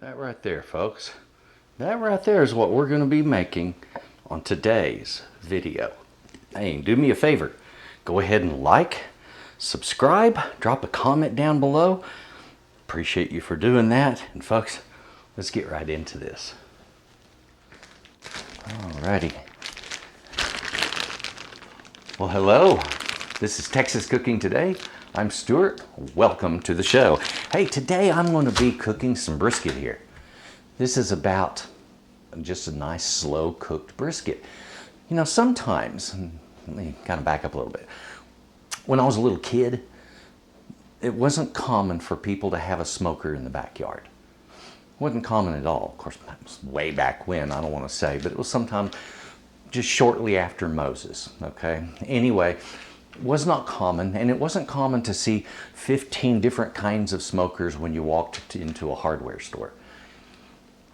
That right there, folks. That right there is what we're going to be making on today's video. Hey, do me a favor. Go ahead and like, subscribe, drop a comment down below. Appreciate you for doing that. And folks, let's get right into this. Alrighty. Well, hello. This is Texas Cooking Today. I'm Stuart. Welcome to the show. Hey, today I'm going to be cooking some brisket here. This is about just a nice slow cooked brisket. You know, sometimes, let me kind of back up a little bit. When I was a little kid, it wasn't common for people to have a smoker in the backyard. It wasn't common at all. Of course, that was way back when, I don't want to say, but it was sometime just shortly after Moses, okay? Anyway, it was not common, and it wasn't common to see 15 different kinds of smokers when you walked into a hardware store.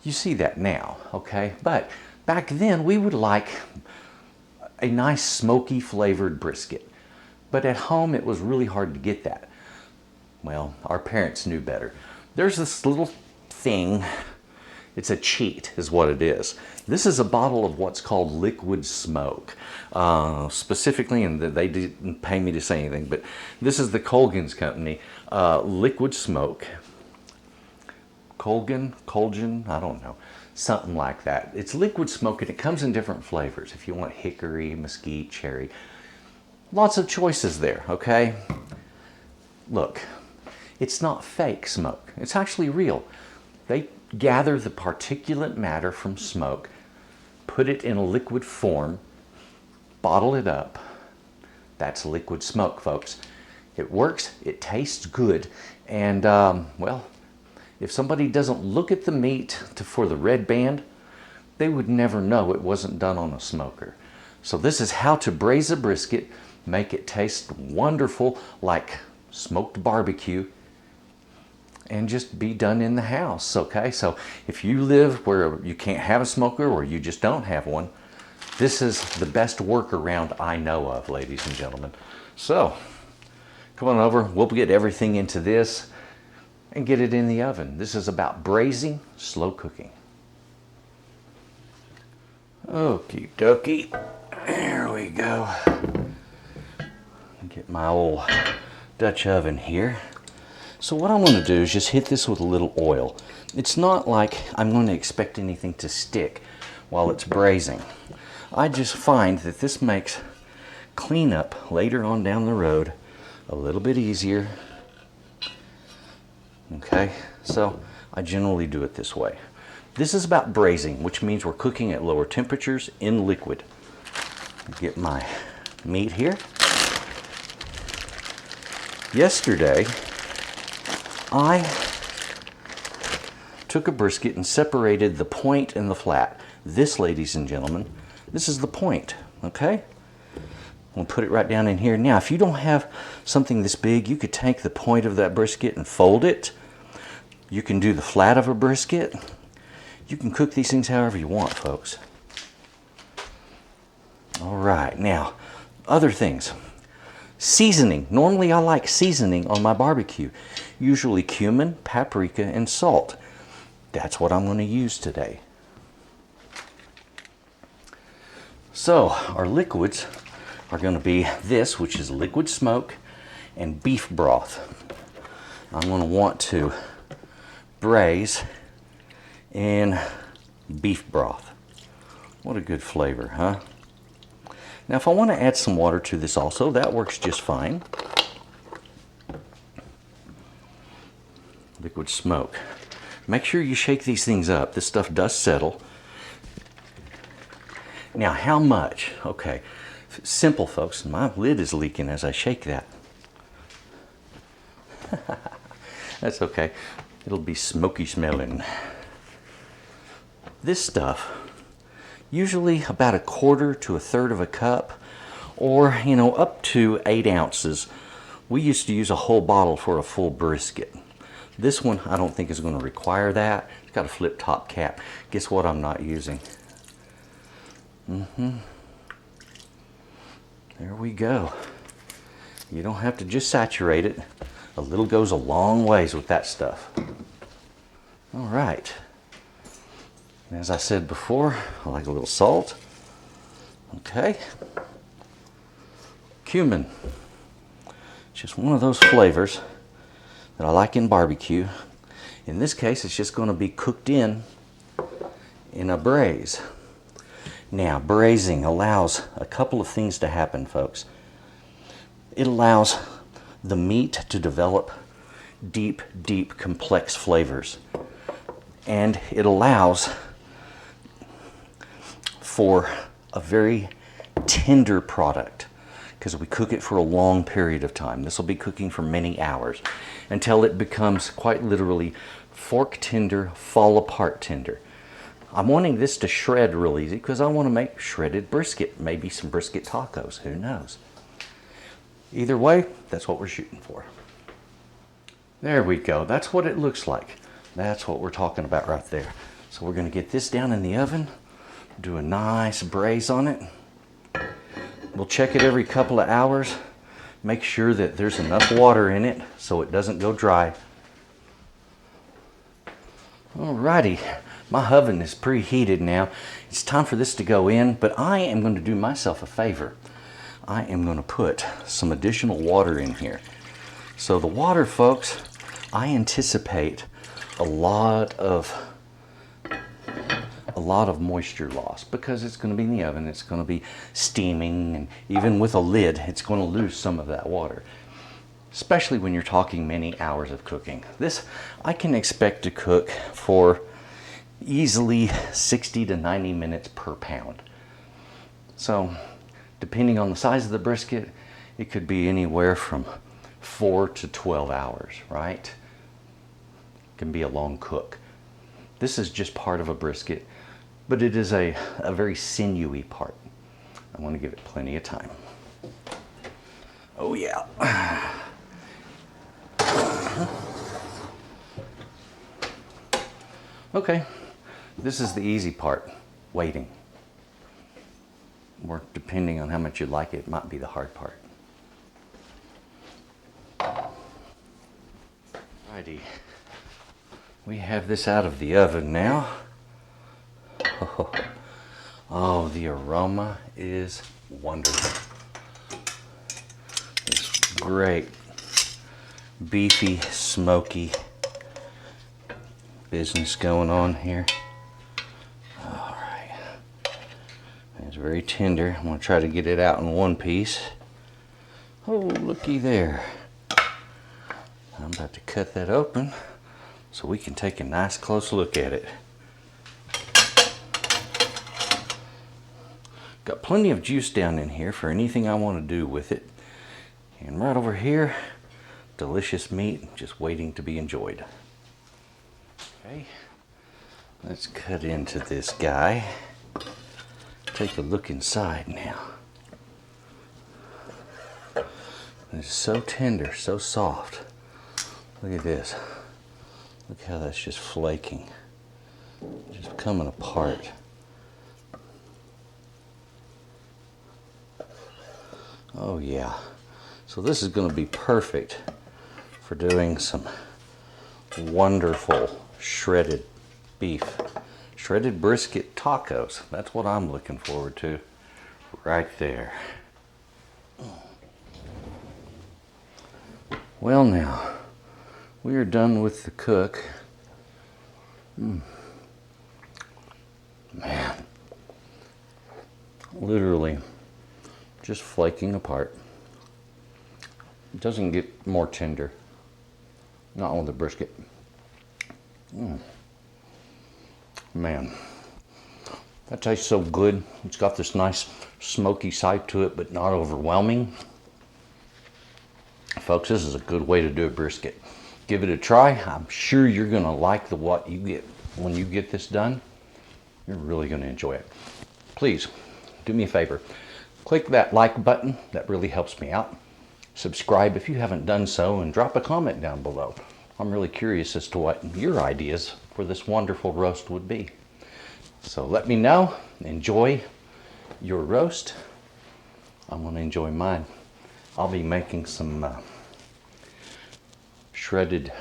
You see that now, okay? But back then, we would like a nice smoky flavored brisket. But at home, it was really hard to get that. Well, our parents knew better. There's this little thing, it's a cheat is what it is. This is a bottle of what's called liquid smoke. Specifically, and they didn't pay me to say anything, but this is the Colgan's company, liquid smoke. Colgan, I don't know, something like that. It's liquid smoke and it comes in different flavors. If you want hickory, mesquite, cherry, lots of choices there, okay? Look, it's not fake smoke. It's actually real. They gather the particulate matter from smoke, put it in a liquid form, bottle it up. That's liquid smoke, folks. It works, it tastes good, and well, if somebody doesn't look at the meat for the red band, they would never know it wasn't done on a smoker. So this is how to braise a brisket, make it taste wonderful like smoked barbecue, and just be done in the house, okay? So if you live where you can't have a smoker or you just don't have one, this is the best workaround I know of, ladies and gentlemen. So come on over, we'll get everything into this and get it in the oven. This is about braising, slow cooking. Okie dokie, there we go. Get my old Dutch oven here. So what I'm going to do is just hit this with a little oil. It's not like I'm going to expect anything to stick while it's braising. I just find that this makes cleanup later on down the road a little bit easier. Okay, so I generally do it this way. This is about braising, which means we're cooking at lower temperatures in liquid. Get my meat here. Yesterday, I took a brisket and separated the point and the flat. This, ladies and gentlemen, this is the point, okay? We'll put it right down in here. Now, if you don't have something this big, you could take the point of that brisket and fold it. You can do the flat of a brisket. You can cook these things however you want, folks. All right, now, other things. Seasoning. Normally I like seasoning on my barbecue. Usually cumin, paprika, and salt. That's what I'm going to use today. So our liquids are going to be this, which is liquid smoke, and beef broth. I'm going to want to braise in beef broth. What a good flavor, huh? Now, if I want to add some water to this also, that works just fine. Liquid smoke. Make sure you shake these things up. This stuff does settle. Now, how much? Okay, simple, folks. My lid is leaking as I shake that. That's okay. It'll be smoky smelling. This stuff, usually about 1/4 to 1/3 of a cup, or, you know, up to 8 ounces. We used to use a whole bottle for a full brisket. This one, I don't think is going to require that. It's got a flip top cap. Guess what I'm not using? There we go. You don't have to just saturate it. A little goes a long ways with that stuff. All right. As I said before, I like a little salt. Okay. Cumin. Just one of those flavors that I like in barbecue. In this case, it's just going to be cooked in a braise. Now, braising allows a couple of things to happen, folks. It allows the meat to develop deep, deep, complex flavors. And it allows for a very tender product because we cook it for a long period of time. This will be cooking for many hours until it becomes quite literally fork tender, fall apart tender. I'm wanting this to shred real easy because I want to make shredded brisket, maybe some brisket tacos, who knows. Either way, that's what we're shooting for. There we go. That's what it looks like. That's what we're talking about right there. So we're going to get this down in the oven, do a nice braise on it. We'll check it every couple of hours. Make sure that there's enough water in it so it doesn't go dry. Alrighty, my oven is preheated now. It's time for this to go in, but I am going to do myself a favor. I am going to put some additional water in here. So the water, folks, I anticipate a lot of moisture loss because it's going to be in the oven. It's going to be steaming, and even with a lid, it's going to lose some of that water, especially when you're talking many hours of cooking. This I can expect to cook for easily 60 to 90 minutes per pound. So depending on the size of the brisket, it could be anywhere from 4 to 12 hours, right? It can be a long cook. This is just part of a brisket, but it is a very sinewy part. I want to give it plenty of time. Oh yeah. Okay, this is the easy part, waiting. Or depending on how much you like it, it might be the hard part. Alrighty, we have this out of the oven now. Oh, the aroma is wonderful. It's great, beefy, smoky business going on here. All right, it's very tender. I'm going to try to get it out in one piece. Oh, looky there. I'm about to cut that open so we can take a nice close look at it. Got plenty of juice down in here for anything I want to do with it. And right over here, delicious meat just waiting to be enjoyed. Okay, let's cut into this guy. Take a look inside now. It's so tender, so soft. Look at this. Look how that's just flaking. Just coming apart. Oh yeah. So this is going to be perfect for doing some wonderful shredded beef, shredded brisket tacos. That's what I'm looking forward to right there. Well now, we are done with the cook. Man, literally just flaking apart. It doesn't get more tender, not with the brisket. Man, that tastes so good. It's got this nice smoky side to it, but not overwhelming. Folks, this is a good way to do a brisket. Give it a try. I'm sure you're gonna like what you get when you get this done. You're really gonna enjoy it. Please, do me a favor. Click that like button. That really helps me out. Subscribe if you haven't done so, and drop a comment down below. I'm really curious as to what your ideas for this wonderful roast would be. So let me know. Enjoy your roast. I'm going to enjoy mine. I'll be making some shredded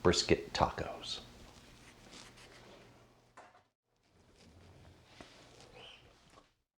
brisket tacos.